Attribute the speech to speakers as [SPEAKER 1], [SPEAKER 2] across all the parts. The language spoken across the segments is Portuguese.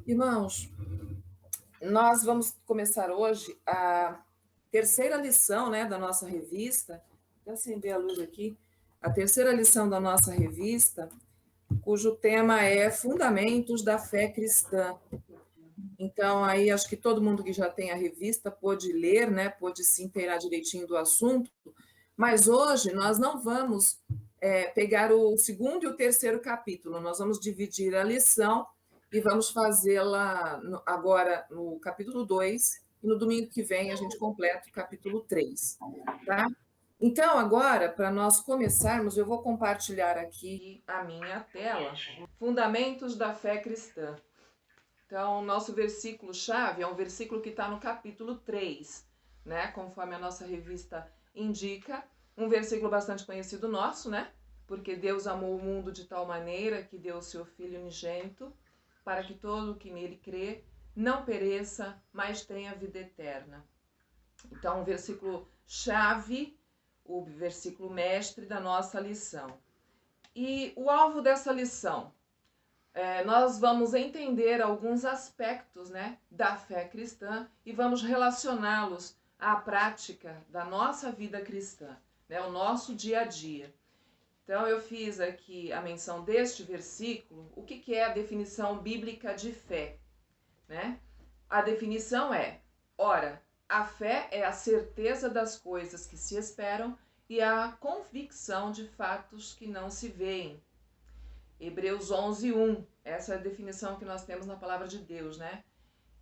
[SPEAKER 1] Irmãos, nós vamos começar hoje a terceira lição, né, da nossa revista. Vou acender a luz aqui. A terceira lição da nossa revista, cujo tema é Fundamentos da Fé Cristã. Então, aí acho que todo mundo que já tem a revista pôde ler, né, pôde se inteirar direitinho do assunto. Mas hoje nós não vamos pegar o segundo e o terceiro capítulo. Nós vamos dividir a lição e vamos fazê-la agora no capítulo 2 e no domingo que vem a gente completa o capítulo 3, tá? Então, agora, para nós começarmos, eu vou compartilhar aqui a minha tela. Fundamentos da fé cristã. Então, o nosso versículo-chave é um versículo que está no capítulo 3, né? Conforme a nossa revista indica. Um versículo bastante conhecido nosso, né? Porque Deus amou o mundo de tal maneira que deu o seu Filho unigênito, para que todo o que nele crê não pereça, mas tenha vida eterna. Então, o versículo-chave, o versículo mestre da nossa lição. E o alvo dessa lição? Nós vamos entender alguns aspectos, né, da fé cristã e vamos relacioná-los à prática da nossa vida cristã, né, o nosso dia a dia. Então, eu fiz aqui a menção deste versículo. O que é a definição bíblica de fé? Né? A definição é: ora, a fé é a certeza das coisas que se esperam e a convicção de fatos que não se veem. Hebreus 11:1, essa é a definição que nós temos na palavra de Deus, né?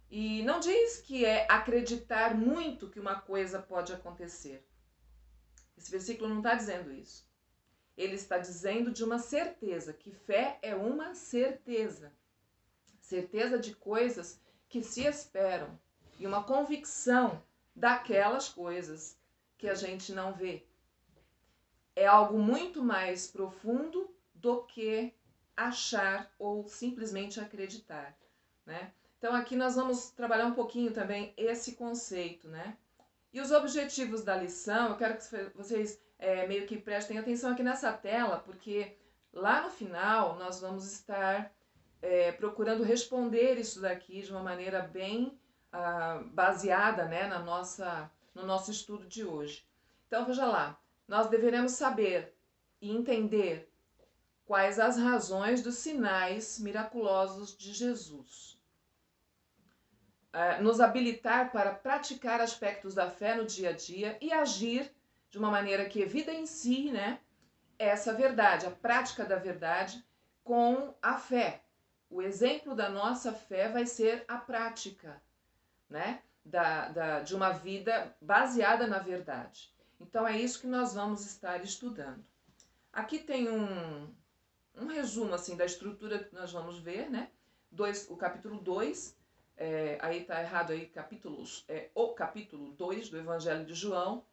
[SPEAKER 1] E não diz que é acreditar muito que uma coisa pode acontecer. Esse versículo não está dizendo isso. Ele está dizendo de uma certeza, que fé é uma certeza. Certeza de coisas que se esperam e uma convicção daquelas coisas que a gente não vê. É algo muito mais profundo do que achar ou simplesmente acreditar, né? Então aqui nós vamos trabalhar um pouquinho também esse conceito, né? E os objetivos da lição, eu quero que vocês meio que prestem atenção aqui nessa tela, porque lá no final nós vamos estar procurando responder isso daqui de uma maneira bem baseada, né, no nosso estudo de hoje. Então veja lá, nós deveremos saber e entender quais as razões dos sinais miraculosos de Jesus. Nos habilitar para praticar aspectos da fé no dia a dia e agir de uma maneira que evidencie, né, essa verdade, a prática da verdade com a fé. O exemplo da nossa fé vai ser a prática, né, de uma vida baseada na verdade. Então é isso que nós vamos estar estudando. Aqui tem um resumo assim da estrutura que nós vamos ver, né? O capítulo 2, aí está errado aí capítulos, o capítulo 2 do Evangelho de João.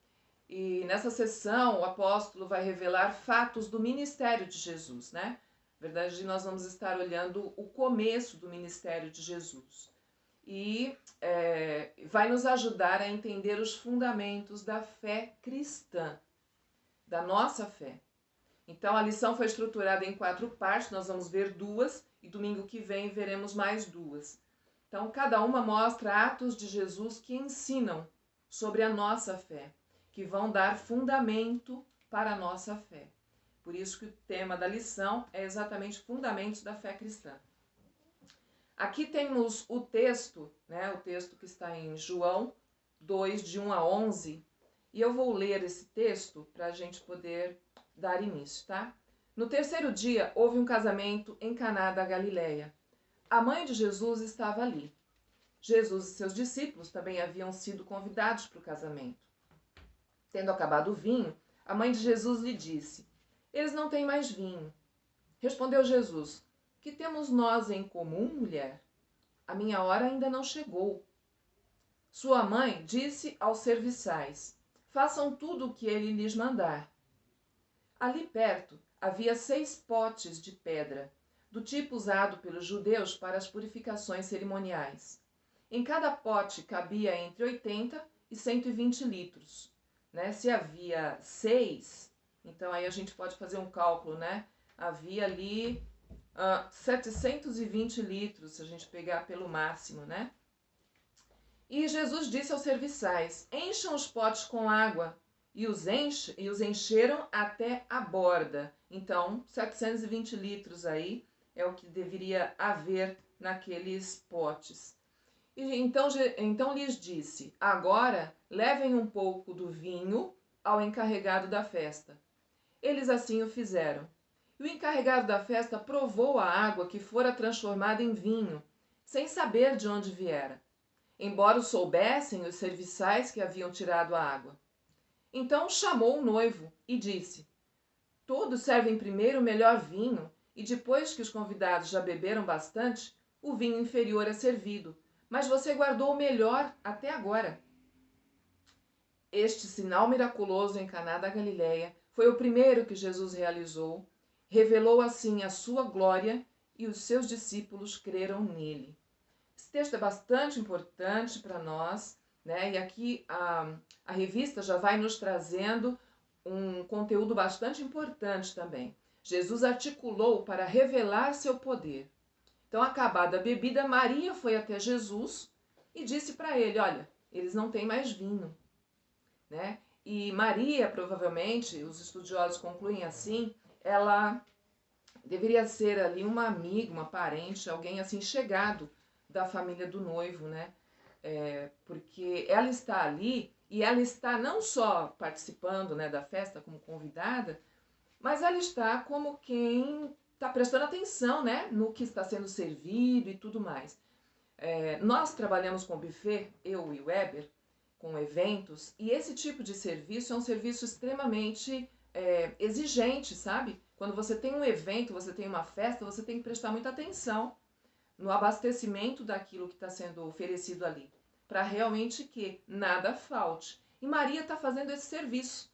[SPEAKER 1] E nessa sessão o apóstolo vai revelar fatos do ministério de Jesus, né? Na verdade, nós vamos estar olhando o começo do ministério de Jesus. E vai nos ajudar a entender os fundamentos da fé cristã, da nossa fé. Então a lição foi estruturada em 4 partes, nós vamos ver 2 e domingo que vem veremos mais 2. Então cada uma mostra atos de Jesus que ensinam sobre a nossa fé, que vão dar fundamento para a nossa fé. Por isso que o tema da lição é exatamente Fundamentos da Fé Cristã. Aqui temos o texto, né, o texto que está em João 2, de 1 a 11, e eu vou ler esse texto para a gente poder dar início, tá? No terceiro dia, houve um casamento em Caná da Galileia. A mãe de Jesus estava ali. Jesus e seus discípulos também haviam sido convidados para o casamento. Tendo acabado o vinho, a mãe de Jesus lhe disse: eles não têm mais vinho. Respondeu Jesus: que temos nós em comum, mulher? A minha hora ainda não chegou. Sua mãe disse aos serviçais: façam tudo o que ele lhes mandar. Ali perto havia 6 potes de pedra, do tipo usado pelos judeus para as purificações cerimoniais. Em cada pote cabia entre 80 e 120 litros. Né? Se havia 6, então aí a gente pode fazer um cálculo, né? Havia ali 720 litros, se a gente pegar pelo máximo, né? E Jesus disse aos serviçais: encham os potes com água. E os encheram até a borda. Então, 720 litros aí é o que deveria haver naqueles potes. E então lhes disse: agora levem um pouco do vinho ao encarregado da festa. Eles assim o fizeram. E o encarregado da festa provou a água que fora transformada em vinho, sem saber de onde viera, embora o soubessem os serviçais que haviam tirado a água. Então chamou o noivo e disse: todos servem primeiro o melhor vinho, e depois que os convidados já beberam bastante, o vinho inferior é servido, mas você guardou o melhor até agora. Este sinal miraculoso em Caná da Galileia foi o primeiro que Jesus realizou, revelou assim a sua glória e os seus discípulos creram nele. Esse texto é bastante importante para nós, né? E aqui a revista já vai nos trazendo um conteúdo bastante importante também. Jesus articulou para revelar seu poder. Então, acabada a bebida, Maria foi até Jesus e disse para ele: olha, eles não têm mais vinho, né? E Maria, provavelmente, os estudiosos concluem assim, ela deveria ser ali uma amiga, uma parente, alguém assim chegado da família do noivo, né? Porque ela está ali e ela está não só participando, né, da festa como convidada, mas ela está como quem está prestando atenção, né, no que está sendo servido e tudo mais. Nós trabalhamos com buffet, eu e o Weber, com eventos, e esse tipo de serviço é um serviço extremamente exigente, sabe? Quando você tem um evento, você tem uma festa, você tem que prestar muita atenção no abastecimento daquilo que está sendo oferecido ali, para realmente que nada falte. E Maria está fazendo esse serviço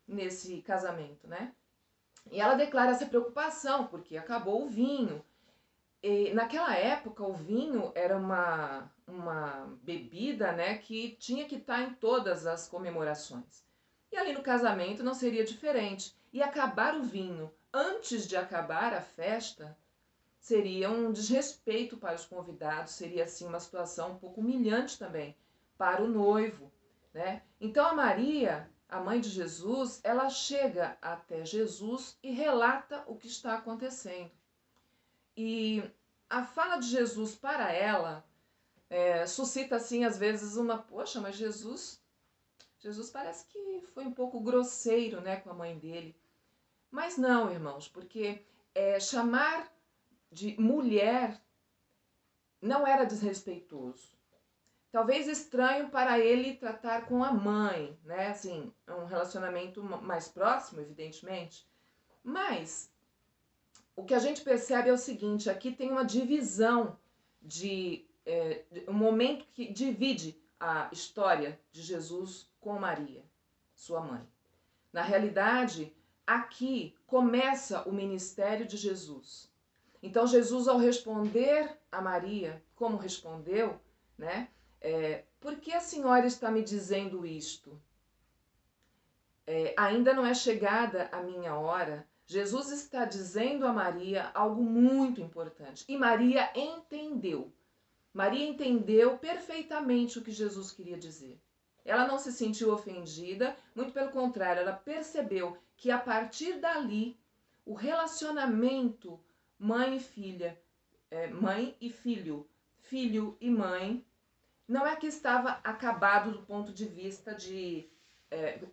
[SPEAKER 1] nesse casamento, né? E ela declara essa preocupação, porque acabou o vinho. E naquela época, o vinho era uma bebida, né, que tinha que estar em todas as comemorações. E ali no casamento não seria diferente. E acabar o vinho antes de acabar a festa seria um desrespeito para os convidados, seria assim uma situação um pouco humilhante também para o noivo, né? Então a Maria, a mãe de Jesus, ela chega até Jesus e relata o que está acontecendo. E a fala de Jesus para ela suscita assim às vezes uma, poxa, mas Jesus parece que foi um pouco grosseiro, né, com a mãe dele. Mas não, irmãos, porque chamar de mulher não era desrespeitoso. Talvez estranho para ele tratar com a mãe, né? Assim, um relacionamento mais próximo, evidentemente. Mas o que a gente percebe é o seguinte: aqui tem uma divisão de um momento que divide a história de Jesus com Maria, sua mãe. Na realidade, aqui começa o ministério de Jesus. Então Jesus, ao responder a Maria, como respondeu, né? Por que a senhora está me dizendo isto? Ainda não é chegada a minha hora. Jesus está dizendo a Maria algo muito importante. E Maria entendeu. Maria entendeu perfeitamente o que Jesus queria dizer. Ela não se sentiu ofendida, muito pelo contrário, ela percebeu que a partir dali, o relacionamento mãe e filha, mãe e filho, filho e mãe, não é que estava acabado do ponto de vista de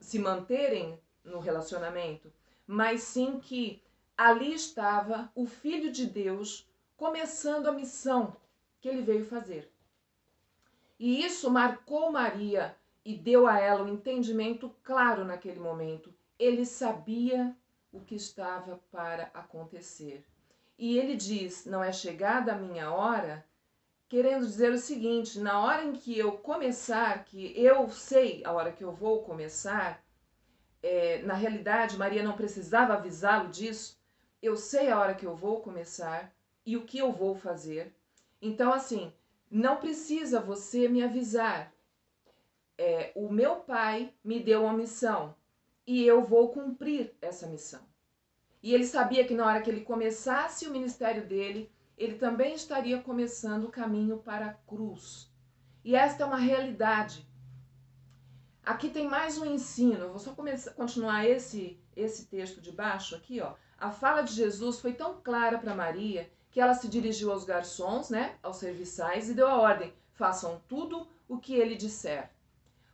[SPEAKER 1] se manterem no relacionamento, mas sim que ali estava o Filho de Deus começando a missão que ele veio fazer. E isso marcou Maria e deu a ela um entendimento claro naquele momento. Ele sabia o que estava para acontecer. E ele diz: não é chegada a minha hora, querendo dizer o seguinte: na hora em que eu começar, que eu sei a hora que eu vou começar, na realidade Maria não precisava avisá-lo disso, eu sei a hora que eu vou começar e o que eu vou fazer. Então, assim, não precisa você me avisar. O meu pai me deu uma missão e eu vou cumprir essa missão. E ele sabia que na hora que ele começasse o ministério dele, ele também estaria começando o caminho para a cruz. E esta é uma realidade. Aqui tem mais um ensino. Eu vou só continuar esse texto de baixo aqui, ó. A fala de Jesus foi tão clara para Maria que ela se dirigiu aos garçons, né, aos serviçais, e deu a ordem: façam tudo o que ele disser.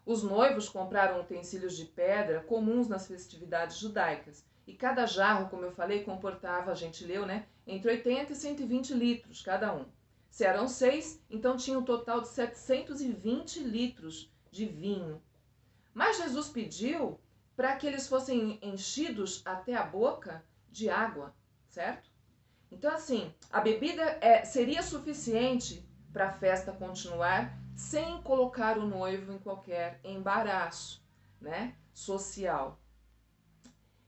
[SPEAKER 1] Os noivos compraram utensílios de pedra comuns nas festividades judaicas. E cada jarro, como eu falei, comportava, a gente leu, né, entre 80 e 120 litros cada um. Se eram 6, então tinha um total de 720 litros de vinho. Mas Jesus pediu para que eles fossem enchidos até a boca de água, certo? Então, assim, a bebida seria suficiente para a festa continuar sem colocar o noivo em qualquer embaraço, né, social.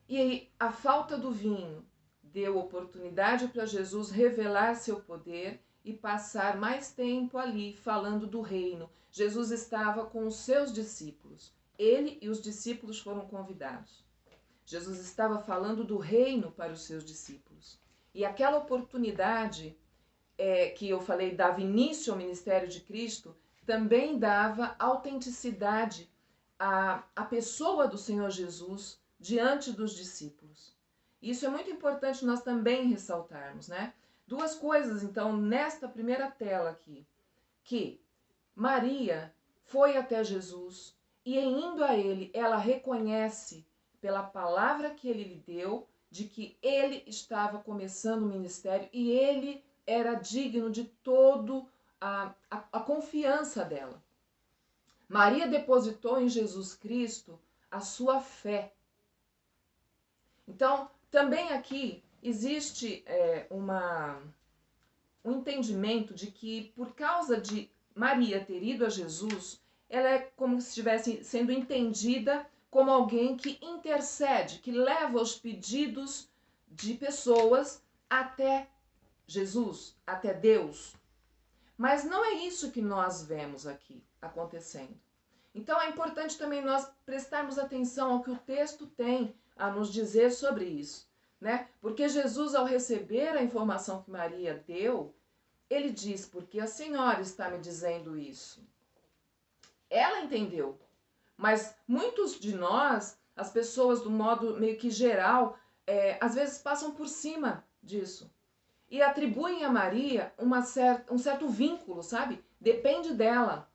[SPEAKER 1] E a falta do vinho deu oportunidade para Jesus revelar seu poder e passar mais tempo ali falando do reino. Jesus estava com os seus discípulos. Ele e os discípulos foram convidados. Jesus estava falando do reino para os seus discípulos. E aquela oportunidade que eu falei dava início ao ministério de Cristo, também dava autenticidade à pessoa do Senhor Jesus diante dos discípulos. Isso é muito importante nós também ressaltarmos, né? Duas coisas, então, nesta primeira tela aqui, que Maria foi até Jesus e, em indo a ele, ela reconhece pela palavra que ele lhe deu, de que ele estava começando o ministério e ele era digno de todo a confiança dela. Maria depositou em Jesus Cristo a sua fé. Então, também aqui existe um entendimento de que, por causa de Maria ter ido a Jesus, ela é como se estivesse sendo entendida como alguém que intercede, que leva os pedidos de pessoas até Jesus, até Deus. Mas não é isso que nós vemos aqui acontecendo. Então é importante também nós prestarmos atenção ao que o texto tem a nos dizer sobre isso, né? Porque Jesus, ao receber a informação que Maria deu, ele diz: porque a senhora está me dizendo isso? Ela entendeu. Mas muitos de nós, as pessoas do modo meio que geral, às vezes passam por cima disso. E atribuem a Maria um certo vínculo, sabe? Depende dela.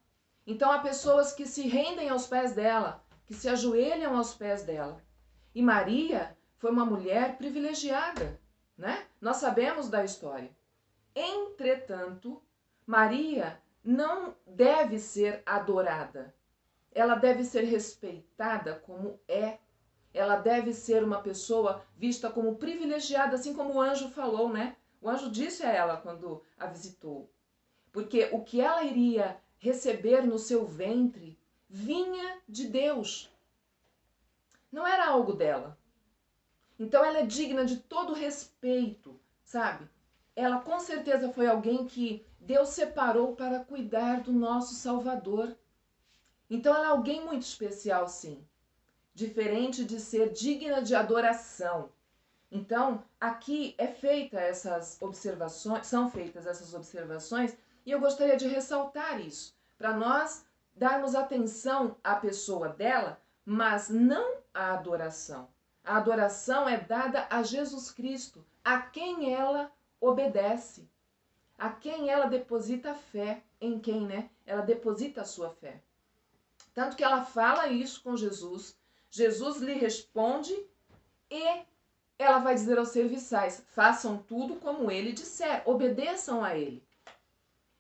[SPEAKER 1] Então há pessoas que se rendem aos pés dela, que se ajoelham aos pés dela. E Maria foi uma mulher privilegiada, né? Nós sabemos da história. Entretanto, Maria não deve ser adorada. Ela deve ser respeitada como é. Ela deve ser uma pessoa vista como privilegiada, assim como o anjo falou, né? O anjo disse a ela quando a visitou. Porque o que ela iria receber no seu ventre vinha de Deus. Não era algo dela. Então ela é digna de todo respeito, sabe? Ela com certeza foi alguém que Deus separou para cuidar do nosso Salvador. Então ela é alguém muito especial, sim. Diferente de ser digna de adoração. Então, aqui são feitas essas observações, e eu gostaria de ressaltar isso, para nós darmos atenção à pessoa dela, mas não à adoração. A adoração é dada a Jesus Cristo, a quem ela obedece, a quem ela deposita fé, em quem, né? Ela deposita a sua fé. Tanto que ela fala isso com Jesus, Jesus lhe responde e ela vai dizer aos serviçais: façam tudo como ele disser, obedeçam a ele.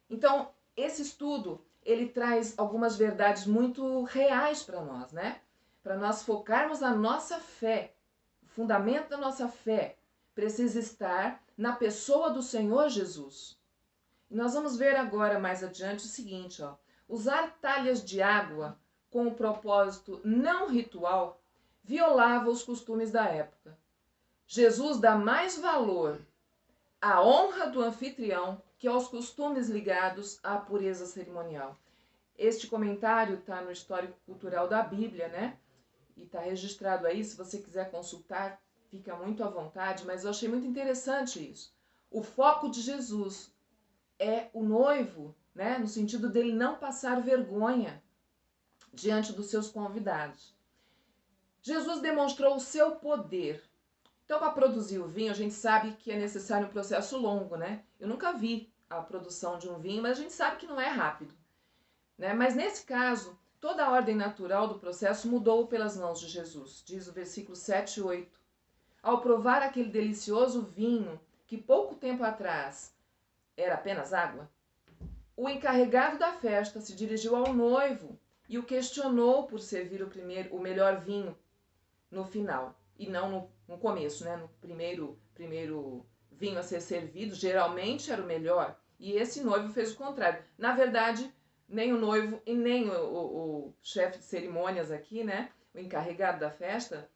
[SPEAKER 1] Então, esse estudo, ele traz algumas verdades muito reais para nós, né? Para nós focarmos a nossa fé. O fundamento da nossa fé precisa estar na pessoa do Senhor Jesus. E nós vamos ver agora mais adiante o seguinte, ó. Usar talhas de água com o propósito não ritual violava os costumes da época. Jesus dá mais valor à honra do anfitrião que aos costumes ligados à pureza cerimonial. Este comentário está no Histórico Cultural da Bíblia, né? E está registrado aí, se você quiser consultar, fica muito à vontade, mas eu achei muito interessante isso. O foco de Jesus é o noivo, né? No sentido dele não passar vergonha diante dos seus convidados. Jesus demonstrou o seu poder. Então, para produzir o vinho, a gente sabe que é necessário um processo longo, né? Eu nunca vi a produção de um vinho, mas a gente sabe que não é rápido, né? Mas nesse caso, toda a ordem natural do processo mudou pelas mãos de Jesus, diz o versículo 7 e 8. Ao provar aquele delicioso vinho que pouco tempo atrás era apenas água, o encarregado da festa se dirigiu ao noivo e o questionou por servir o melhor vinho no final e não no começo, né? No primeiro vinho a ser servido, geralmente era o melhor. E esse noivo fez o contrário. Na verdade, nem o noivo e nem o chefe de cerimônias aqui, né? O encarregado da festa,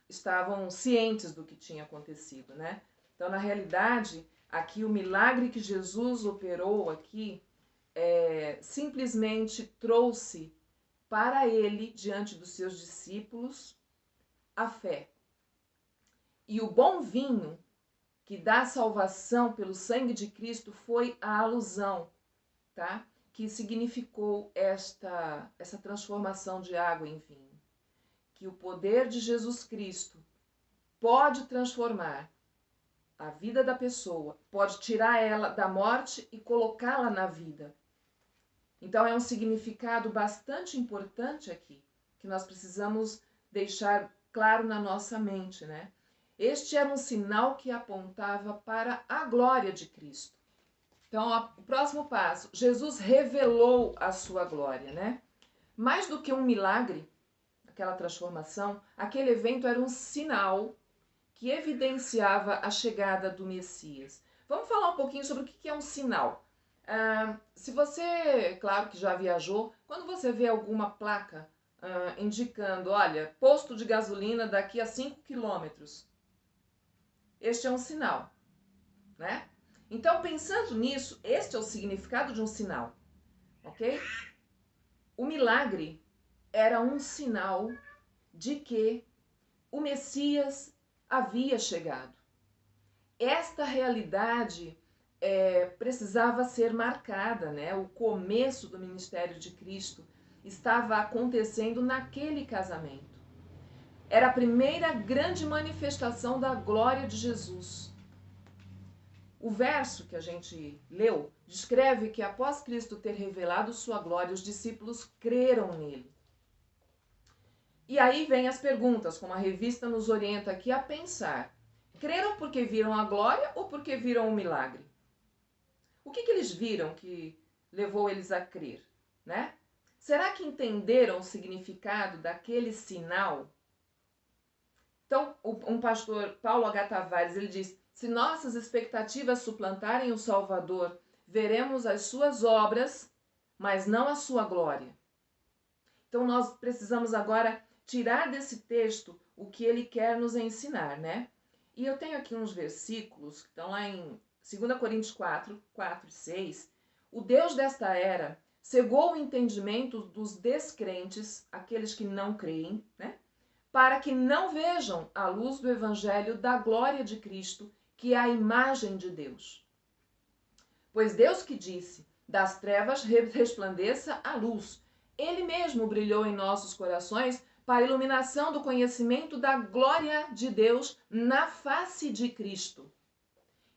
[SPEAKER 1] estavam cientes do que tinha acontecido, né? Então, na realidade, aqui o milagre que Jesus operou aqui simplesmente trouxe para ele, diante dos seus discípulos, a fé. E o bom vinho que dá salvação pelo sangue de Cristo foi a alusão, tá? Que significou essa transformação de água em vinho. Que o poder de Jesus Cristo pode transformar a vida da pessoa, pode tirar ela da morte e colocá-la na vida. Então é um significado bastante importante aqui, que nós precisamos deixar claro na nossa mente, né? Este era um sinal que apontava para a glória de Cristo. Então, o próximo passo, Jesus revelou a sua glória, né? Mais do que um milagre, aquela transformação, aquele evento era um sinal que evidenciava a chegada do Messias. Vamos falar um pouquinho sobre o que é um sinal. Se você, claro que já viajou, quando você vê alguma placa indicando, olha, posto de gasolina daqui a 5 quilômetros, este é um sinal, né? Então, pensando nisso, este é o significado de um sinal, ok? O milagre era um sinal de que o Messias havia chegado. Esta realidade precisava ser marcada, né? O começo do ministério de Cristo estava acontecendo naquele casamento. Era a primeira grande manifestação da glória de Jesus. O verso que a gente leu descreve que após Cristo ter revelado sua glória, os discípulos creram nele. E aí vem as perguntas, como a revista nos orienta aqui a pensar. Creram porque viram a glória ou porque viram o milagre? O que eles viram que levou eles a crer, né? Será que entenderam o significado daquele sinal? Então, um pastor, Paulo H. Tavares, ele diz, se nossas expectativas suplantarem o Salvador, veremos as suas obras, mas não a sua glória. Então, nós precisamos agora tirar desse texto o que ele quer nos ensinar, né? E eu tenho aqui uns versículos que estão lá em 2 Coríntios 4 e 6, o Deus desta era cegou o entendimento dos descrentes, aqueles que não creem, né? Para que não vejam a luz do evangelho da glória de Cristo, que é a imagem de Deus. Pois Deus que disse, das trevas resplandeça a luz, ele mesmo brilhou em nossos corações para a iluminação do conhecimento da glória de Deus na face de Cristo.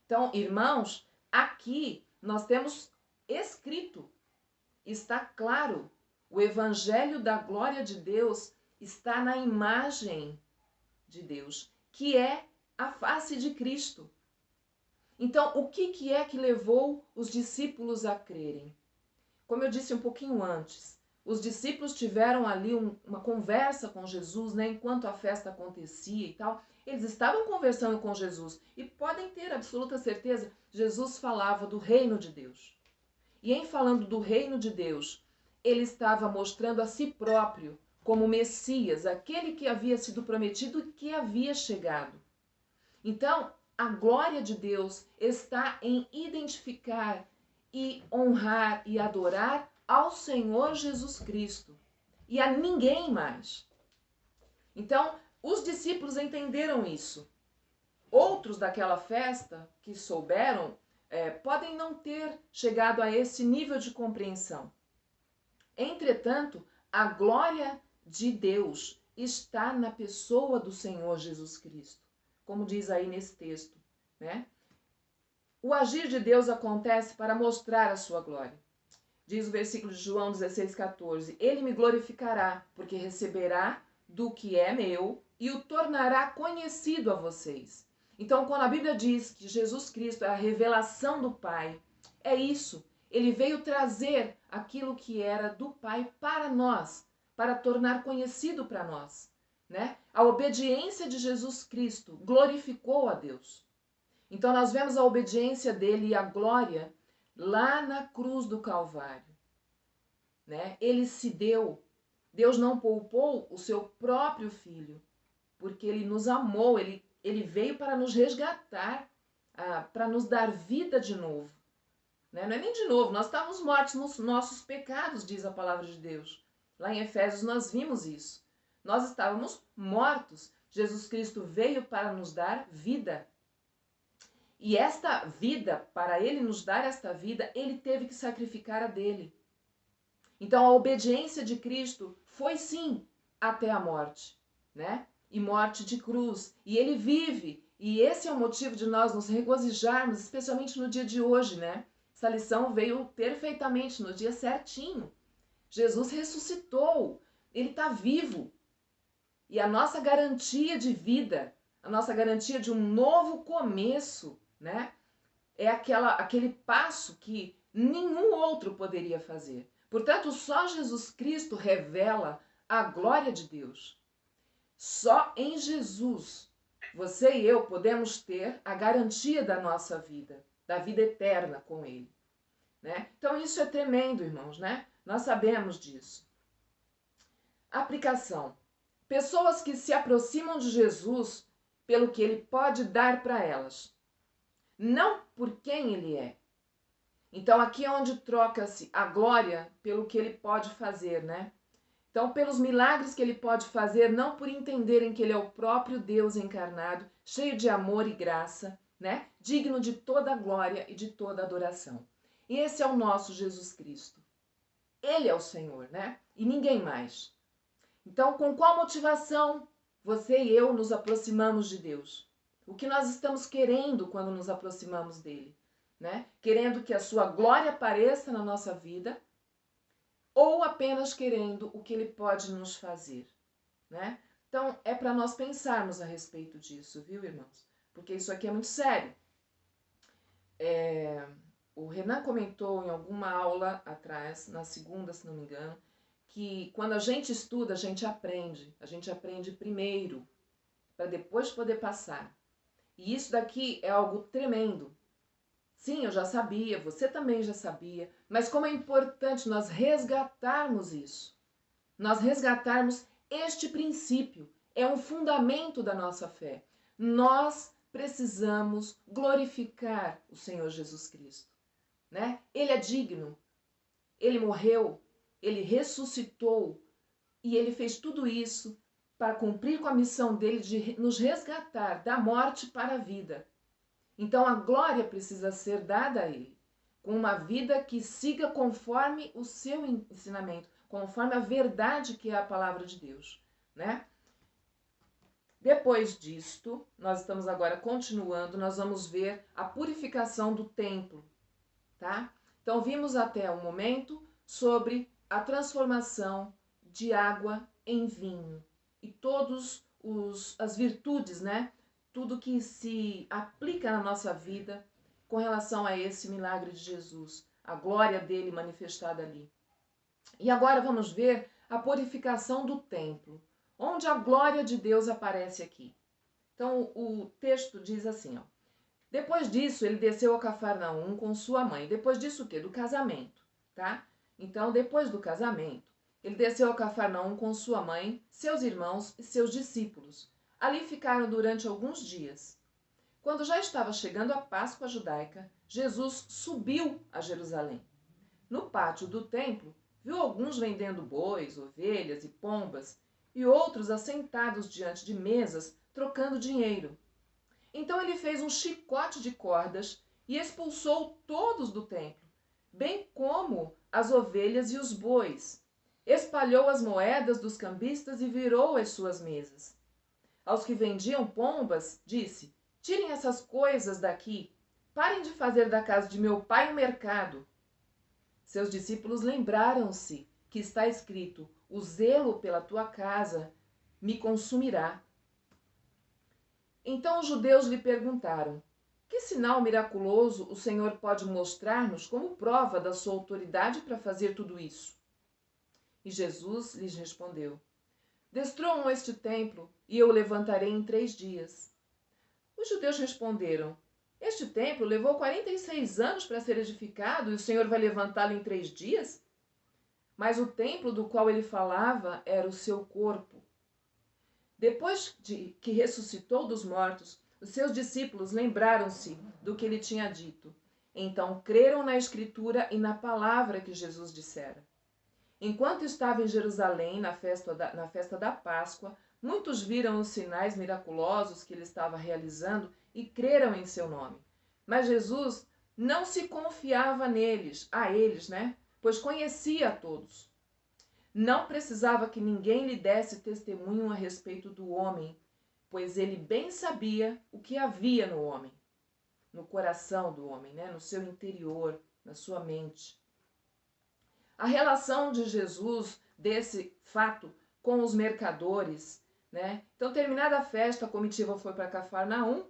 [SPEAKER 1] Então, irmãos, aqui nós temos escrito, está claro, o evangelho da glória de Deus está na imagem de Deus, que é a face de Cristo. Então, o que é que levou os discípulos a crerem? Como eu disse um pouquinho antes, os discípulos tiveram ali uma conversa com Jesus, né, enquanto a festa acontecia e tal. Eles estavam conversando com Jesus e podem ter absoluta certeza, Jesus falava do reino de Deus. E em falando do reino de Deus, ele estava mostrando a si próprio como Messias, aquele que havia sido prometido e que havia chegado. Então, a glória de Deus está em identificar e honrar e adorar ao Senhor Jesus Cristo e a ninguém mais. Então, Os discípulos entenderam isso. Outros daquela festa que souberam podem não ter chegado a esse nível de compreensão. Entretanto, a glória de Deus está na pessoa do Senhor Jesus Cristo, como diz aí nesse texto, né? O agir de Deus acontece para mostrar a sua glória. Diz o versículo de João 16,14: Ele me glorificará, porque receberá do que é meu e o tornará conhecido a vocês. Então, quando a Bíblia diz que Jesus Cristo é a revelação do Pai, é isso. Ele veio trazer aquilo que era do Pai para nós, para tornar conhecido para nós, né? A obediência de Jesus Cristo glorificou a Deus. Então nós vemos a obediência dele e a glória lá na cruz do Calvário, né? Ele se deu. Deus não poupou o seu próprio filho, porque ele nos amou, ele veio para nos resgatar, para nos dar vida de novo. Né? Não é nem de novo, nós estávamos mortos nos nossos pecados, diz a palavra de Deus. Lá em Efésios nós vimos isso. Nós estávamos mortos. Jesus Cristo veio para nos dar vida. E esta vida, para ele nos dar esta vida, ele teve que sacrificar a dele. Então a obediência de Cristo foi sim até a morte, né? E morte de cruz. E ele vive. E esse é o motivo de nós nos regozijarmos, especialmente no dia de hoje, né? Essa lição veio perfeitamente no dia certinho. Jesus ressuscitou. Ele está vivo. E a nossa garantia de vida, a nossa garantia de um novo começo, né? É aquele passo que nenhum outro poderia fazer. Portanto, só Jesus Cristo revela a glória de Deus. Só em Jesus, você e eu podemos ter a garantia da nossa vida, da vida eterna com Ele. Né? Então isso é tremendo, irmãos, né? Nós sabemos disso. Aplicação. Pessoas que se aproximam de Jesus pelo que Ele pode dar para elas, não por quem Ele é. Então aqui é onde troca-se a glória pelo que Ele pode fazer, né? Então, pelos milagres que Ele pode fazer, não por entenderem que Ele é o próprio Deus encarnado, cheio de amor e graça, né? Digno de toda a glória e de toda a adoração. E esse é o nosso Jesus Cristo. Ele é o Senhor, né? E ninguém mais. Então, com qual motivação você e eu nos aproximamos de Deus? O que nós estamos querendo quando nos aproximamos dele, né? Querendo que a sua glória apareça na nossa vida, ou apenas querendo o que ele pode nos fazer, né? Então, é para nós pensarmos a respeito disso, viu, irmãos? Porque isso aqui é muito sério. O Renan comentou em alguma aula atrás, na segunda, se não me engano, que quando a gente estuda, a gente aprende primeiro, para depois poder passar. E isso daqui é algo tremendo. Sim, eu já sabia, você também já sabia, mas como é importante nós resgatarmos isso. Nós resgatarmos este princípio, é um fundamento da nossa fé. Nós precisamos glorificar o Senhor Jesus Cristo, né? Ele é digno, ele morreu, ele ressuscitou e ele fez tudo isso para cumprir com a missão dele de nos resgatar da morte para a vida. Então a glória precisa ser dada a ele, com uma vida que siga conforme o seu ensinamento, conforme a verdade que é a palavra de Deus, né? Depois disto, nós estamos agora continuando, nós vamos ver a purificação do templo, tá? Então vimos até o momento sobre a transformação de água em vinho e todas as virtudes, né? Tudo que se aplica na nossa vida com relação a esse milagre de Jesus, a glória dele manifestada ali. E agora vamos ver a purificação do templo, onde a glória de Deus aparece aqui. Então o texto diz assim, ó. Depois disso, ele desceu a Cafarnaum com sua mãe. Depois disso o quê? Do casamento, tá? Então, depois do casamento, ele desceu a Cafarnaum com sua mãe, seus irmãos e seus discípulos. Ali ficaram durante alguns dias. Quando já estava chegando a Páscoa judaica, Jesus subiu a Jerusalém. No pátio do templo, viu alguns vendendo bois, ovelhas e pombas e outros assentados diante de mesas, trocando dinheiro. Então ele fez um chicote de cordas e expulsou todos do templo, bem como as ovelhas e os bois. Espalhou as moedas dos cambistas e virou as suas mesas. Aos que vendiam pombas, disse: tirem essas coisas daqui. Parem de fazer da casa de meu pai um mercado. Seus discípulos lembraram-se que está escrito: o zelo pela tua casa me consumirá. Então os judeus lhe perguntaram: que sinal miraculoso o Senhor pode mostrar-nos como prova da sua autoridade para fazer tudo isso? E Jesus lhes respondeu: destruam este templo e eu o levantarei em 3 dias. Os judeus responderam: este templo levou 46 anos para ser edificado e o Senhor vai levantá-lo em 3 dias? Mas o templo do qual ele falava era o seu corpo. Depois de que ressuscitou dos mortos, os seus discípulos lembraram-se do que ele tinha dito. Então creram na Escritura e na palavra que Jesus dissera. Enquanto estava em Jerusalém, na festa da Páscoa, muitos viram os sinais miraculosos que ele estava realizando e creram em seu nome. Mas Jesus não se confiava a eles, pois conhecia a todos. Não precisava que ninguém lhe desse testemunho a respeito do homem, pois ele bem sabia o que havia no homem, no coração do homem, no seu interior, na sua mente. A relação de Jesus, desse fato, com os mercadores, Então, terminada a festa, a comitiva foi para Cafarnaum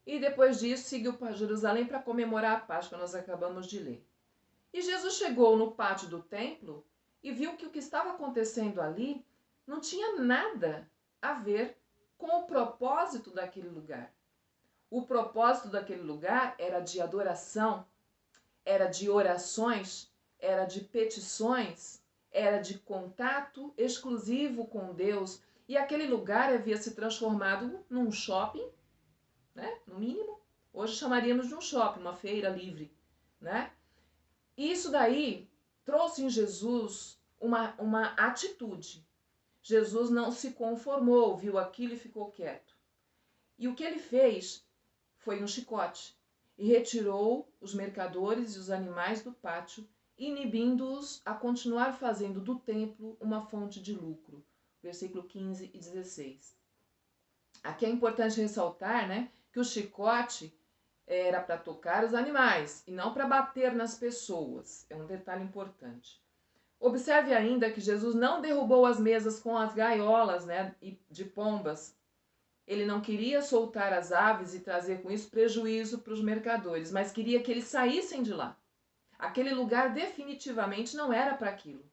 [SPEAKER 1] e depois disso seguiu para Jerusalém para comemorar a Páscoa, nós acabamos de ler. E Jesus chegou no pátio do templo e viu que o que estava acontecendo ali não tinha nada a ver com o propósito daquele lugar. O propósito daquele lugar era de adoração, era de orações, era de petições, era de contato exclusivo com Deus. E aquele lugar havia se transformado num shopping, no mínimo. Hoje chamaríamos de um shopping, uma feira livre, E isso daí trouxe em Jesus uma atitude. Jesus não se conformou, viu aquilo e ficou quieto. E o que ele fez foi um chicote e retirou os mercadores e os animais do pátio, inibindo-os a continuar fazendo do templo uma fonte de lucro. Versículo 15 e 16. Aqui é importante ressaltar, que o chicote era para tocar os animais e não para bater nas pessoas. É um detalhe importante. Observe ainda que Jesus não derrubou as mesas com as gaiolas, de pombas. Ele não queria soltar as aves e trazer com isso prejuízo para os mercadores, mas queria que eles saíssem de lá. Aquele lugar definitivamente não era para aquilo,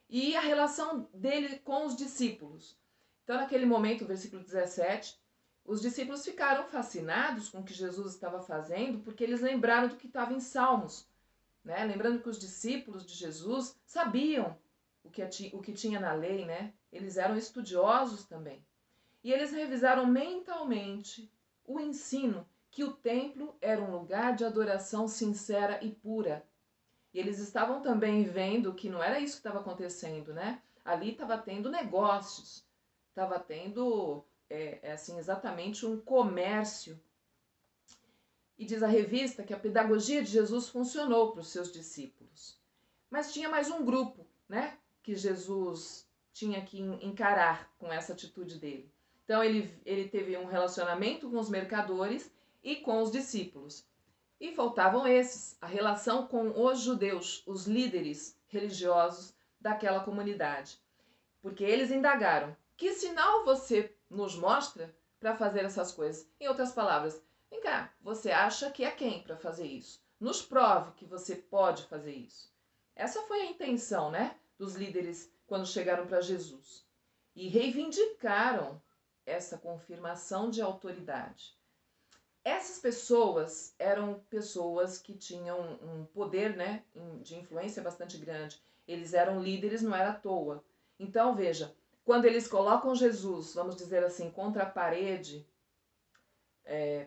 [SPEAKER 1] E a relação dele com os discípulos. Então, naquele momento, versículo 17, os discípulos ficaram fascinados com o que Jesus estava fazendo, porque eles lembraram do que estava em Salmos, Lembrando que os discípulos de Jesus sabiam o que tinha na lei, Eles eram estudiosos também. E eles revisaram mentalmente o ensino que o templo era um lugar de adoração sincera e pura. E eles estavam também vendo que não era isso que estava acontecendo, Ali estava tendo negócios, estava tendo exatamente um comércio. E diz a revista que a pedagogia de Jesus funcionou para os seus discípulos. Mas tinha mais um grupo, que Jesus tinha que encarar com essa atitude dele. Então ele teve um relacionamento com os mercadores e com os discípulos. E faltavam esses, a relação com os judeus, os líderes religiosos daquela comunidade. Porque eles indagaram: que sinal você nos mostra para fazer essas coisas? Em outras palavras, vem cá, você acha que é quem para fazer isso? Nos prove que você pode fazer isso. Essa foi a intenção, dos líderes quando chegaram para Jesus. E reivindicaram essa confirmação de autoridade. Essas pessoas eram pessoas que tinham um poder, de influência bastante grande. Eles eram líderes, não era à toa. Então, veja, quando eles colocam Jesus, vamos dizer assim, contra a parede,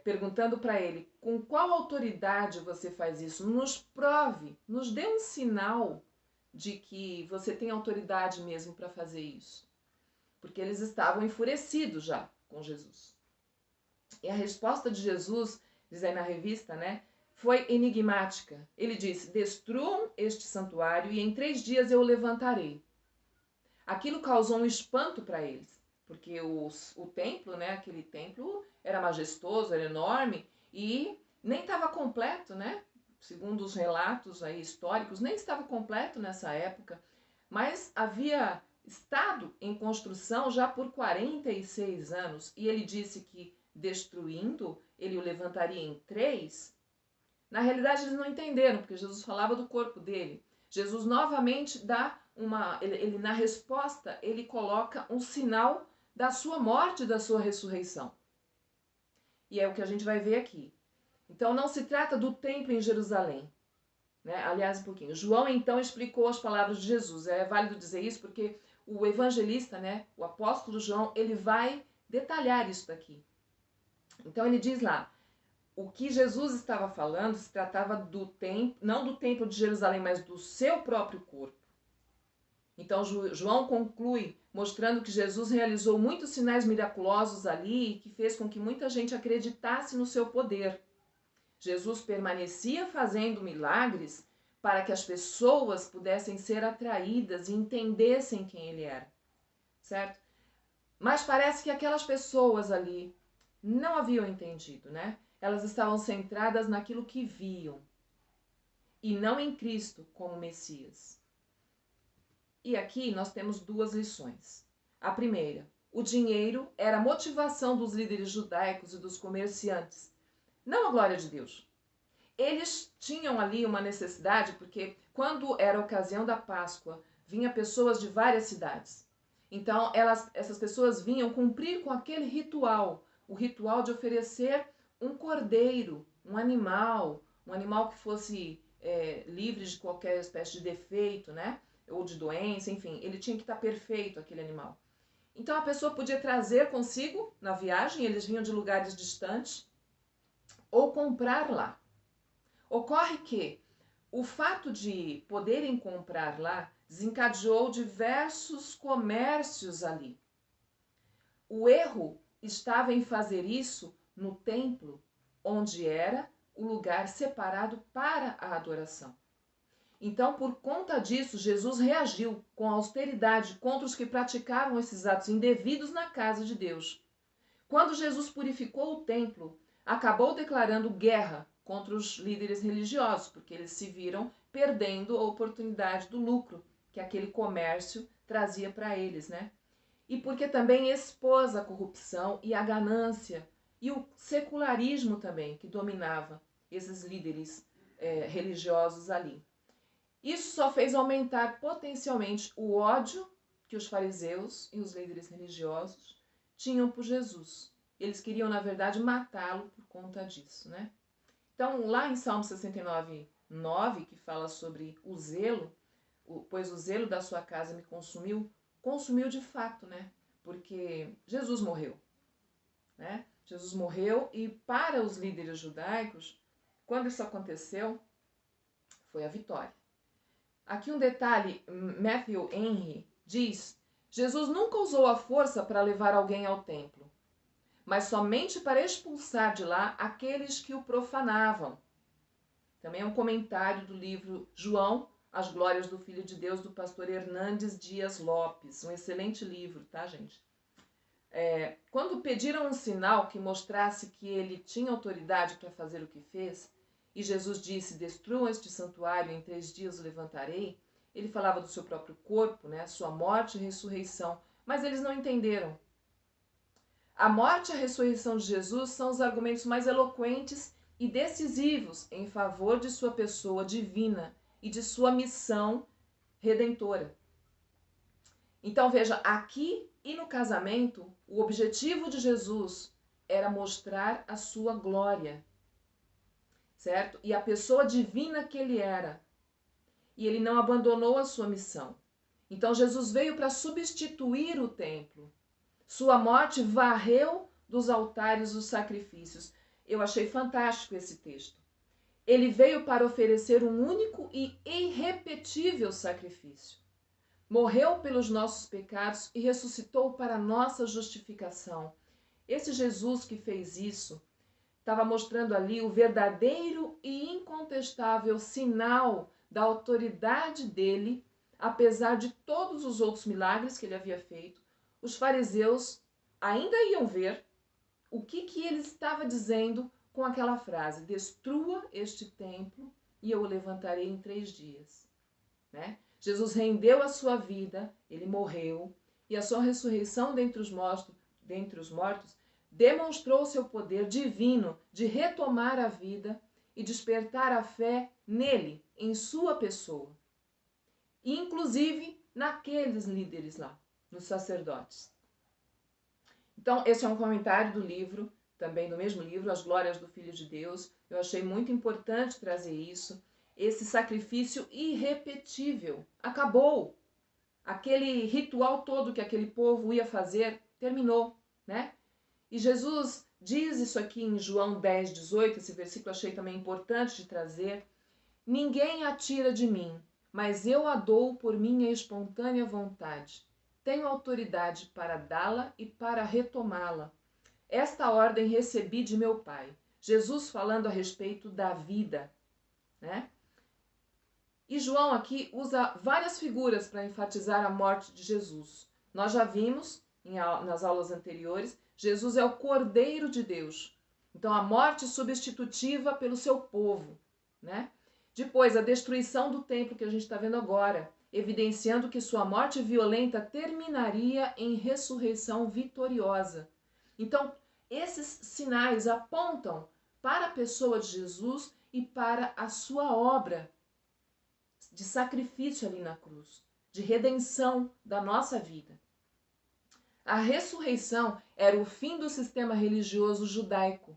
[SPEAKER 1] perguntando para ele: com qual autoridade você faz isso? Nos prove, nos dê um sinal de que você tem autoridade mesmo para fazer isso. porque eles estavam enfurecidos já com Jesus. E a resposta de Jesus, diz aí na revista, né, foi enigmática. Ele disse: destruam este santuário e em 3 dias eu o levantarei. Aquilo causou um espanto para eles, porque o templo, né, aquele templo era majestoso, era enorme e nem estava completo, né? Segundo os relatos aí históricos, nem estava completo nessa época, mas havia estado em construção já por 46 anos e ele disse que destruindo, ele o levantaria em 3. Na realidade, eles não entenderam, porque Jesus falava do corpo dele. Jesus novamente dá ele na resposta, ele coloca um sinal da sua morte e da sua ressurreição. E é o que a gente vai ver aqui. Então, não se trata do templo em Jerusalém. Né? Aliás, um pouquinho. João, então, explicou as palavras de Jesus. É válido dizer isso porque o evangelista, né, o apóstolo João, ele vai detalhar isso daqui. Então, ele diz lá, o que Jesus estava falando se tratava do templo, não do templo de Jerusalém, mas do seu próprio corpo. Então João conclui mostrando que Jesus realizou muitos sinais miraculosos ali e que fez com que muita gente acreditasse no seu poder. Jesus permanecia fazendo milagres para que as pessoas pudessem ser atraídas e entendessem quem ele era, certo? Mas parece que aquelas pessoas ali não haviam entendido, né? Elas estavam centradas naquilo que viam e não em Cristo como Messias. E aqui nós temos 2 lições. A primeira, o dinheiro era a motivação dos líderes judaicos e dos comerciantes, não a glória de Deus. Eles tinham ali uma necessidade porque quando era a ocasião da Páscoa, vinham pessoas de várias cidades. Então essas pessoas vinham cumprir com aquele ritual, o ritual de oferecer um cordeiro, um animal que fosse livre de qualquer espécie de defeito, né? Ou de doença, enfim, ele tinha que estar perfeito, aquele animal. Então a pessoa podia trazer consigo na viagem, eles vinham de lugares distantes, ou comprar lá. Ocorre que o fato de poderem comprar lá desencadeou diversos comércios ali. O erro estava em fazer isso no templo, onde era o lugar separado para a adoração. Então, por conta disso, Jesus reagiu com austeridade contra os que praticavam esses atos indevidos na casa de Deus. Quando Jesus purificou o templo, acabou declarando guerra contra os líderes religiosos, porque eles se viram perdendo a oportunidade do lucro que aquele comércio trazia para eles, né? E porque também expôs a corrupção e a ganância e o secularismo também que dominava esses líderes religiosos ali. Isso só fez aumentar potencialmente o ódio que os fariseus e os líderes religiosos tinham por Jesus. Eles queriam, na verdade, matá-lo por conta disso, né? Então, lá em Salmo 69, 9, que fala sobre o zelo, pois o zelo da sua casa me consumiu, consumiu de fato, né? Porque Jesus morreu, né? Jesus morreu e para os líderes judaicos, quando isso aconteceu, foi a vitória. Aqui um detalhe, Matthew Henry diz, Jesus nunca usou a força para levar alguém ao templo, mas somente para expulsar de lá aqueles que o profanavam. Também é um comentário do livro João, As Glórias do Filho de Deus, do pastor Hernandes Dias Lopes. Um excelente livro, tá, gente? Quando pediram um sinal que mostrasse que ele tinha autoridade para fazer o que fez, e Jesus disse, destruam este santuário, em 3 dias o levantarei, ele falava do seu próprio corpo, né, sua morte e ressurreição, mas eles não entenderam. A morte e a ressurreição de Jesus são os argumentos mais eloquentes e decisivos em favor de sua pessoa divina e de sua missão redentora. Então veja, aqui e no casamento, o objetivo de Jesus era mostrar a sua glória, certo? E a pessoa divina que ele era. E ele não abandonou a sua missão. Então Jesus veio para substituir o templo. Sua morte varreu dos altares os sacrifícios. Eu achei fantástico esse texto. Ele veio para oferecer um único e irrepetível sacrifício. morreu pelos nossos pecados e ressuscitou para a nossa justificação. Esse Jesus que fez isso estava mostrando ali o verdadeiro e incontestável sinal da autoridade dele, apesar de todos os outros milagres que ele havia feito. Os fariseus ainda iam ver o que ele estava dizendo com aquela frase: destrua este templo e eu o levantarei em 3 dias. Né? Jesus rendeu a sua vida, ele morreu, e a sua ressurreição dentre os mortos demonstrou seu poder divino de retomar a vida e despertar a fé nele, em sua pessoa. E inclusive naqueles líderes lá, nos sacerdotes. Então, esse é um comentário do livro, também do mesmo livro, As Glórias do Filho de Deus. Eu achei muito importante trazer isso. Esse sacrifício irrepetível acabou. Aquele ritual todo que aquele povo ia fazer terminou, né? E Jesus diz isso aqui em João 10, 18, esse versículo achei também importante de trazer. Ninguém a tira de mim, mas eu a dou por minha espontânea vontade. Tenho autoridade para dá-la e para retomá-la. Esta ordem recebi de meu Pai. Jesus falando a respeito da vida, né? E João aqui usa várias figuras para enfatizar a morte de Jesus. Nós já vimos nas aulas anteriores, Jesus é o Cordeiro de Deus. Então, a morte substitutiva pelo seu povo, né? Depois, a destruição do templo que a gente está vendo agora, evidenciando que sua morte violenta terminaria em ressurreição vitoriosa. Então, esses sinais apontam para a pessoa de Jesus e para a sua obra de sacrifício ali na cruz, de redenção da nossa vida. A ressurreição era o fim do sistema religioso judaico,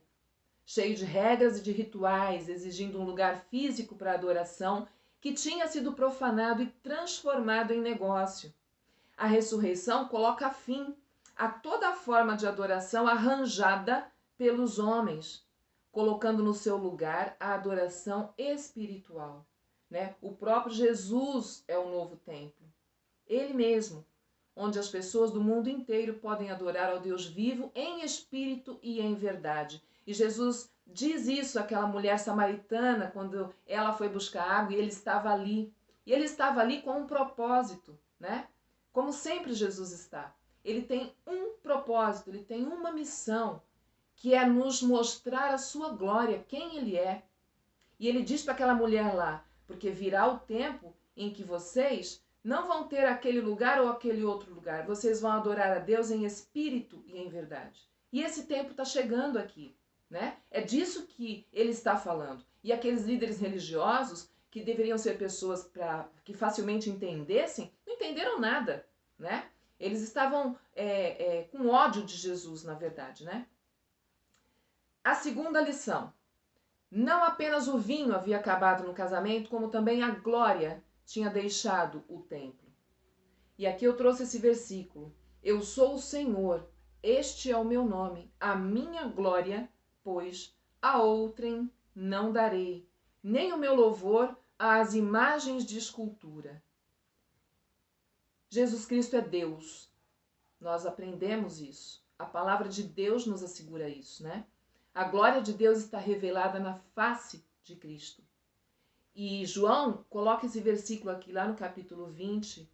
[SPEAKER 1] cheio de regras e de rituais, exigindo um lugar físico para adoração que tinha sido profanado e transformado em negócio. A ressurreição coloca fim a toda forma de adoração arranjada pelos homens, colocando no seu lugar a adoração espiritual. Né? O próprio Jesus é o novo templo, ele mesmo, onde as pessoas do mundo inteiro podem adorar ao Deus vivo em espírito e em verdade. E Jesus diz isso àquela mulher samaritana quando ela foi buscar água e ele estava ali. E ele estava ali com um propósito, né? Como sempre Jesus está. Ele tem um propósito, ele tem uma missão, que é nos mostrar a sua glória, quem ele é. E ele diz para aquela mulher lá: porque virá o tempo em que vocês não vão ter aquele lugar ou aquele outro lugar. Vocês vão adorar a Deus em espírito e em verdade. E esse tempo está chegando aqui, né? É disso que ele está falando. E aqueles líderes religiosos, que deveriam ser pessoas que facilmente entendessem, não entenderam nada, né? Eles estavam com ódio de Jesus, na verdade, né? A segunda lição. Não apenas o vinho havia acabado no casamento, como também a glória tinha deixado o templo. E aqui eu trouxe esse versículo. Eu sou o Senhor, este é o meu nome, a minha glória, pois a outrem não darei, nem o meu louvor às imagens de escultura. Jesus Cristo é Deus. Nós aprendemos isso. A palavra de Deus nos assegura isso, né? A glória de Deus está revelada na face de Cristo. E João coloca esse versículo aqui lá no capítulo 20,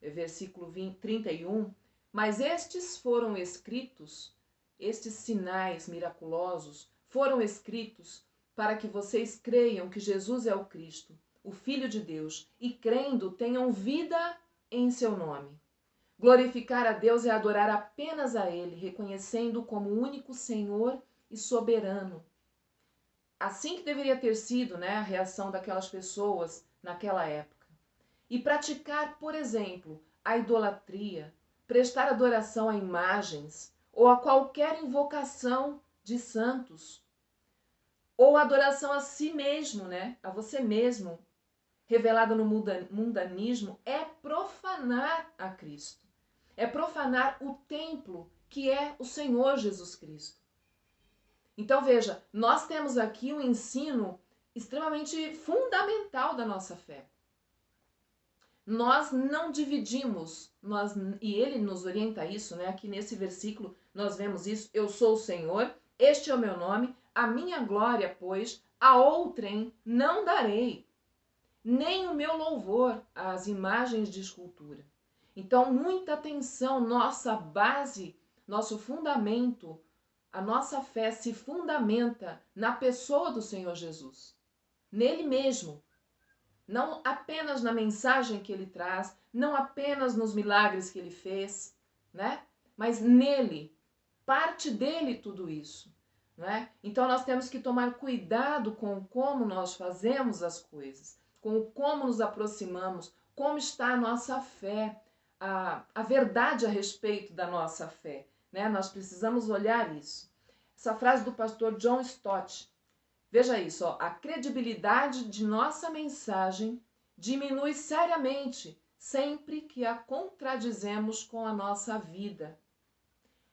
[SPEAKER 1] versículo 31. Mas estes foram escritos, estes sinais miraculosos foram escritos para que vocês creiam que Jesus é o Cristo, o Filho de Deus, e crendo tenham vida em seu nome. Glorificar a Deus é adorar apenas a Ele, reconhecendo-o como o único Senhor e soberano. Assim que deveria ter sido, né, a reação daquelas pessoas naquela época. E praticar, por exemplo, a idolatria, prestar adoração a imagens ou a qualquer invocação de santos, ou adoração a si mesmo, né, a você mesmo, revelada no mundanismo, é profanar a Cristo. É profanar o templo que é o Senhor Jesus Cristo. Então veja, nós temos aqui um ensino extremamente fundamental da nossa fé. Nós não dividimos, e ele nos orienta isso, né? Aqui nesse versículo nós vemos isso. Eu sou o Senhor, este é o meu nome, a minha glória, pois, a outrem não darei, nem o meu louvor às imagens de escultura. Então, muita atenção, nossa base, nosso fundamento, a nossa fé se fundamenta na pessoa do Senhor Jesus, nele mesmo. Não apenas na mensagem que ele traz, não apenas nos milagres que ele fez, né? Mas nele, parte dele tudo isso, né? Então nós temos que tomar cuidado com como nós fazemos as coisas, com como nos aproximamos, como está a nossa fé, a verdade a respeito da nossa fé, né? Nós precisamos olhar isso. Essa frase do pastor John Stott, veja isso, ó, a credibilidade de nossa mensagem diminui seriamente sempre que a contradizemos com a nossa vida.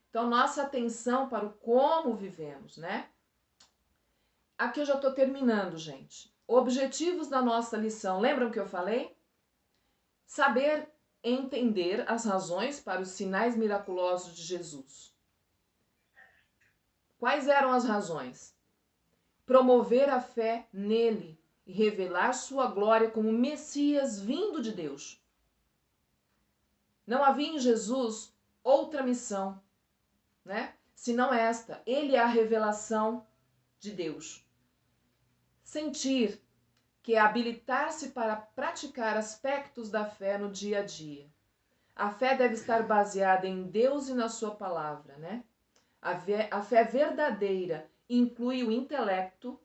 [SPEAKER 1] Então, nossa atenção para o como vivemos, né? Aqui eu já estou terminando, gente. Objetivos da nossa lição. Lembram que eu falei? Saber entender as razões para os sinais miraculosos de Jesus. Quais eram as razões? Promover a fé nele e revelar sua glória como Messias vindo de Deus. Não havia em Jesus outra missão, né? Senão esta. Ele é a revelação de Deus. Sentir, que é habilitar-se para praticar aspectos da fé no dia a dia. A fé deve estar baseada em Deus e na sua palavra, né? A fé verdadeira inclui o intelecto,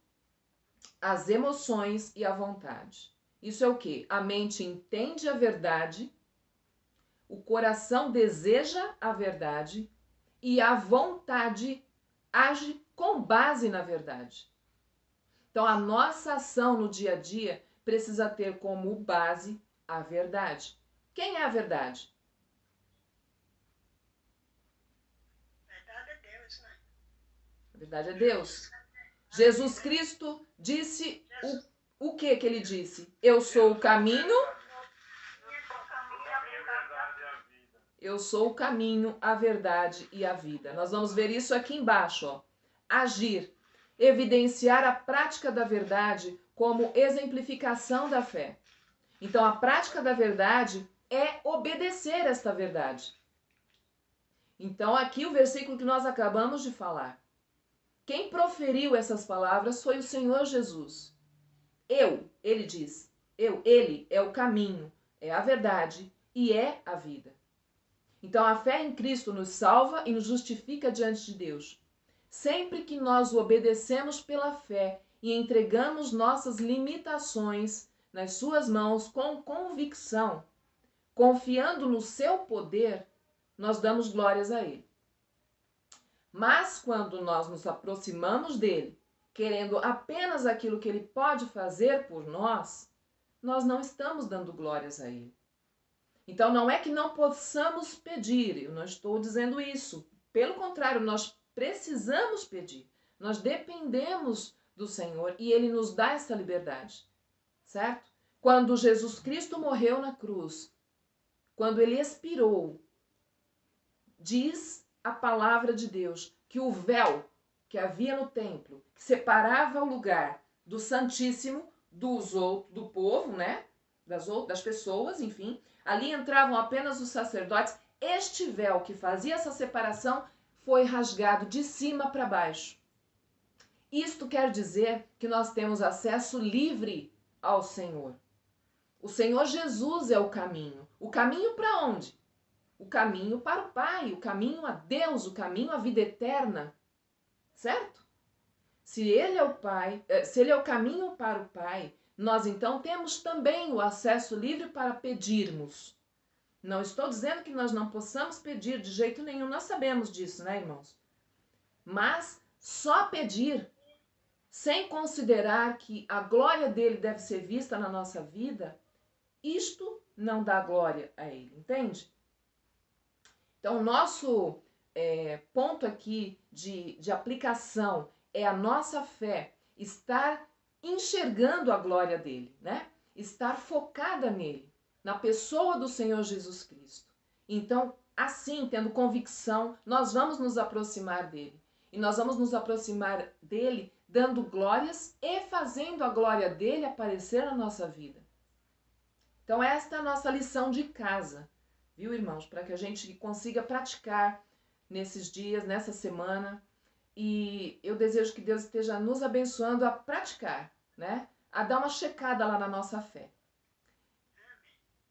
[SPEAKER 1] as emoções e a vontade. Isso é o quê? A mente entende a verdade, o coração deseja a verdade e a vontade age com base na verdade. Então, a nossa ação no dia a dia precisa ter como base a verdade. Quem é a verdade?
[SPEAKER 2] Verdade é Deus, né?
[SPEAKER 1] A verdade é Deus. Jesus Cristo disse o que ele disse? Eu sou o caminho. Eu sou o caminho, a verdade e a vida. Nós vamos ver isso aqui embaixo, ó. Agir, evidenciar a prática da verdade como exemplificação da fé. Então, a prática da verdade é obedecer esta verdade. Então, aqui o versículo que nós acabamos de falar. Quem proferiu essas palavras foi o Senhor Jesus. Ele diz, ele é o caminho, é a verdade e é a vida. Então, a fé em Cristo nos salva e nos justifica diante de Deus. Sempre que nós o obedecemos pela fé e entregamos nossas limitações nas suas mãos com convicção, confiando no seu poder, nós damos glórias a ele. Mas quando nós nos aproximamos dele, querendo apenas aquilo que ele pode fazer por nós, nós não estamos dando glórias a ele. Então não é que não possamos pedir, eu não estou dizendo isso. Pelo contrário, nós precisamos pedir. Nós dependemos do Senhor e ele nos dá essa liberdade, certo? Quando Jesus Cristo morreu na cruz, quando ele expirou, diz a palavra de Deus que o véu que havia no templo, que separava o lugar do Santíssimo do povo, né? Das pessoas, enfim, ali entravam apenas os sacerdotes. Este véu que fazia essa separação foi rasgado de cima para baixo. Isto quer dizer que nós temos acesso livre ao Senhor. O Senhor Jesus é o caminho. O caminho para onde? O caminho para o Pai, o caminho a Deus, o caminho à vida eterna. Certo? Se ele é o Pai, se ele é o caminho para o Pai, nós então temos também o acesso livre para pedirmos. Não estou dizendo que nós não possamos pedir de jeito nenhum, nós sabemos disso, né, irmãos? Mas só pedir, sem considerar que a glória dele deve ser vista na nossa vida, isto não dá glória a ele, entende? Então, o nosso ponto aqui de aplicação é a nossa fé estar enxergando a glória dele, né? Estar focada nele. na pessoa do Senhor Jesus Cristo. Então, assim, tendo convicção, nós vamos nos aproximar dele. E nós vamos nos aproximar dele dando glórias e fazendo a glória dele aparecer na nossa vida. Então, esta é a nossa lição de casa, viu, irmãos? Para que a gente consiga praticar nesses dias, nessa semana. E eu desejo que Deus esteja nos abençoando a praticar, né? A dar uma checada lá na nossa fé.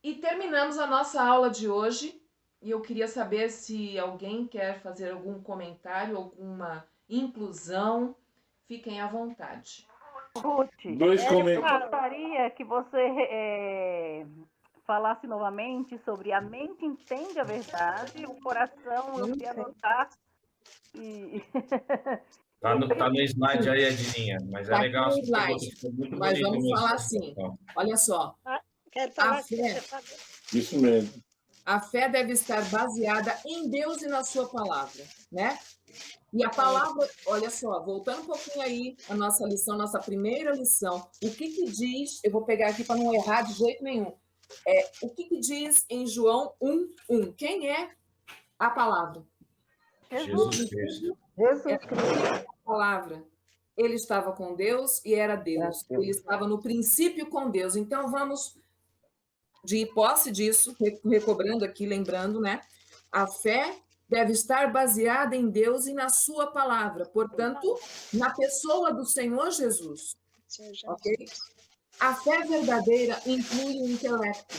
[SPEAKER 1] E terminamos a nossa aula de hoje. E eu queria saber se alguém quer fazer algum comentário, alguma inclusão. Fiquem à vontade.
[SPEAKER 3] Ruth,
[SPEAKER 4] Dois
[SPEAKER 3] eu
[SPEAKER 4] comentários.
[SPEAKER 3] gostaria que você falasse novamente sobre a mente entende a verdade, o coração eu queria anotar.
[SPEAKER 4] Tá no slide aí, Edininha, mas
[SPEAKER 1] Tá
[SPEAKER 4] é legal.
[SPEAKER 1] aqui no slide.
[SPEAKER 4] Muito
[SPEAKER 1] Mas
[SPEAKER 4] bonito
[SPEAKER 1] vamos
[SPEAKER 4] mesmo.
[SPEAKER 1] falar assim. Olha só.
[SPEAKER 2] Quero
[SPEAKER 1] A
[SPEAKER 2] falar
[SPEAKER 1] fé,
[SPEAKER 4] Isso mesmo.
[SPEAKER 1] a fé deve estar baseada em Deus e na sua palavra, né? E a palavra, olha só, voltando um pouquinho aí a nossa lição, nossa primeira lição, o que diz, eu vou pegar aqui para não errar de jeito nenhum, o que diz em João 1:1? Quem é a palavra?
[SPEAKER 4] Jesus Cristo.
[SPEAKER 3] Jesus
[SPEAKER 1] A palavra. Ele estava com Deus e era Deus. Ele estava no princípio com Deus. Então vamos de posse disso, recobrando aqui, lembrando, né? A fé deve estar baseada em Deus e na sua palavra, portanto, na pessoa do Senhor Jesus, ok? A fé verdadeira inclui o intelecto,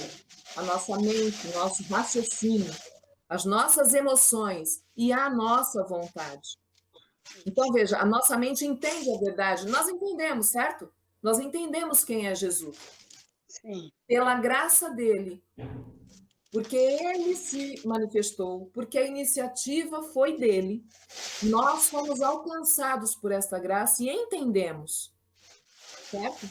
[SPEAKER 1] a nossa mente, o nosso raciocínio, as nossas emoções e a nossa vontade. Então, veja, a nossa mente entende a verdade, nós entendemos, certo? Nós entendemos quem é Jesus.
[SPEAKER 2] Sim.
[SPEAKER 1] Pela graça dele, porque ele se manifestou, porque a iniciativa foi dele, nós fomos alcançados por esta graça e entendemos, certo?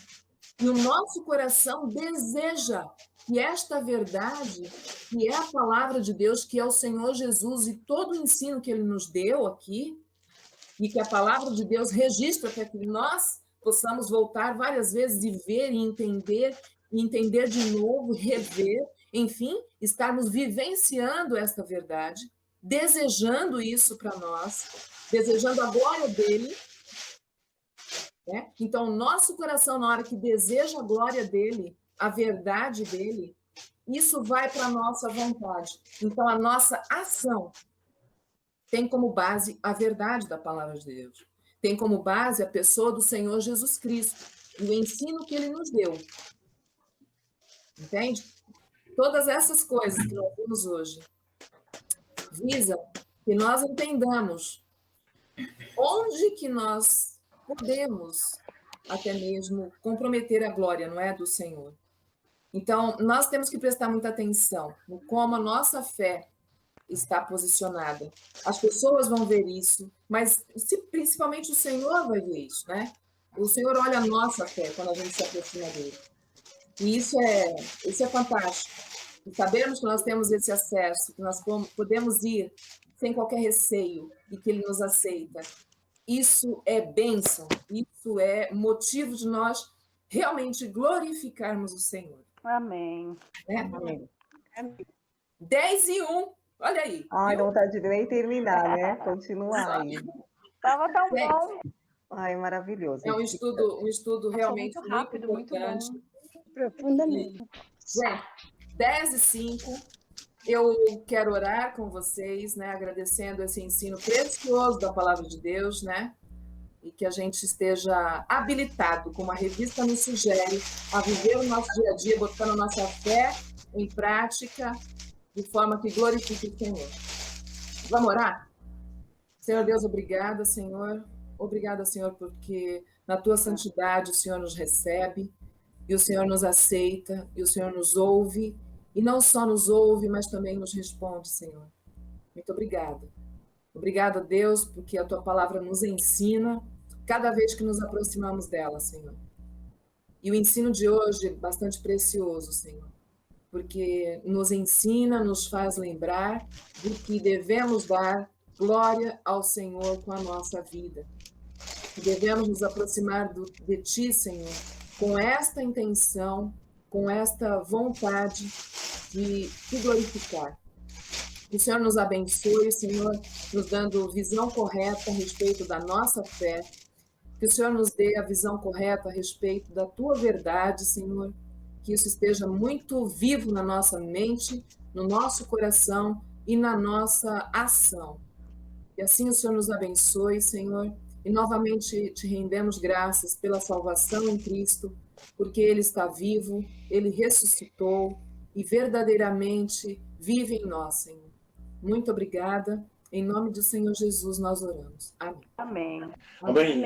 [SPEAKER 1] E o nosso coração deseja que esta verdade, que é a palavra de Deus, que é o Senhor Jesus e todo o ensino que ele nos deu aqui, e que a palavra de Deus registra para que nós possamos voltar várias vezes e ver e entender de novo, rever, enfim, estarmos vivenciando esta verdade, desejando isso para nós, desejando a glória dele, né? Então, o nosso coração, na hora que deseja a glória dele, a verdade dele, isso vai para a nossa vontade. Então, a nossa ação tem como base a verdade da palavra de Deus. Tem como base a pessoa do Senhor Jesus Cristo e o ensino que ele nos deu. Entende? Todas essas coisas que nós vimos hoje visam que nós entendamos onde que nós podemos até mesmo comprometer a glória, não é, do Senhor. Então, nós temos que prestar muita atenção no como a nossa fé está posicionada. As pessoas vão ver isso, mas principalmente o Senhor vai ver isso, né? O Senhor olha a nossa fé quando a gente se aproxima dele. E isso é fantástico. E sabermos que nós temos esse acesso, que nós podemos ir sem qualquer receio e que ele nos aceita. Isso é bênção, isso é motivo de nós realmente glorificarmos o Senhor.
[SPEAKER 3] Amém.
[SPEAKER 1] Né?
[SPEAKER 3] Amém.
[SPEAKER 1] 10:01, olha aí.
[SPEAKER 5] Ai,
[SPEAKER 1] viu?
[SPEAKER 5] não vontade de nem terminar, né? Continuar aí.
[SPEAKER 3] Estava tão
[SPEAKER 1] Gente,
[SPEAKER 3] bom.
[SPEAKER 5] Ai, maravilhoso.
[SPEAKER 1] é um estudo realmente
[SPEAKER 6] muito rápido, muito
[SPEAKER 1] importante.
[SPEAKER 6] bom.
[SPEAKER 2] Profundamente.
[SPEAKER 1] Gente, 10:05, eu quero orar com vocês, né? Agradecendo esse ensino precioso da palavra de Deus, né? E que a gente esteja habilitado, como a revista nos sugere, a viver o nosso dia a dia, botando a nossa fé em prática, de forma que glorifique o Senhor. Vamos orar? Senhor Deus, obrigada, Senhor. Obrigada, Senhor, porque na tua santidade o Senhor nos recebe, e o Senhor nos aceita, e o Senhor nos ouve, e não só nos ouve, mas também nos responde, Senhor. Muito obrigada. Obrigada, Deus, porque a tua palavra nos ensina cada vez que nos aproximamos dela, Senhor. E o ensino de hoje é bastante precioso, Senhor, porque nos ensina, nos faz lembrar de que devemos dar glória ao Senhor com a nossa vida. Que devemos nos aproximar de Ti, Senhor, com esta intenção, com esta vontade de te glorificar. Que o Senhor nos abençoe, Senhor, nos dando visão correta a respeito da nossa fé. Que o Senhor nos dê a visão correta a respeito da tua verdade, Senhor. Que isso esteja muito vivo na nossa mente, no nosso coração e na nossa ação. E assim o Senhor nos abençoe, Senhor. E novamente te rendemos graças pela salvação em Cristo, porque Ele está vivo, Ele ressuscitou e verdadeiramente vive em nós, Senhor. Muito obrigada. Em nome do Senhor Jesus nós oramos. Amém.
[SPEAKER 3] Amém.
[SPEAKER 4] Amém.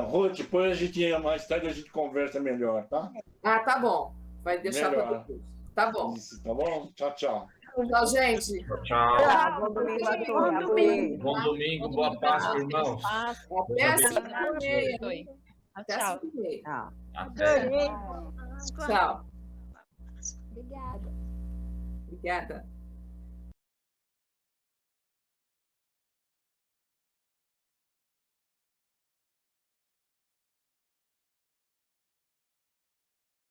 [SPEAKER 4] Rô, depois a gente, mais tarde a gente conversa melhor, tá?
[SPEAKER 1] Ah, tá bom. Vai deixar para depois. Tá bom.
[SPEAKER 4] Isso, tá bom? Tchau, tchau.
[SPEAKER 1] Tchau, gente.
[SPEAKER 4] Tchau.
[SPEAKER 5] Bom domingo a
[SPEAKER 2] Bom
[SPEAKER 5] todos.
[SPEAKER 2] domingo.
[SPEAKER 4] Bom domingo, boa Páscoa, irmãos.
[SPEAKER 1] Até às 5h30. Até às
[SPEAKER 6] Tchau.
[SPEAKER 1] 5h30.
[SPEAKER 5] Tchau.
[SPEAKER 4] Até.
[SPEAKER 1] Tchau.
[SPEAKER 2] Obrigada.
[SPEAKER 1] Obrigada.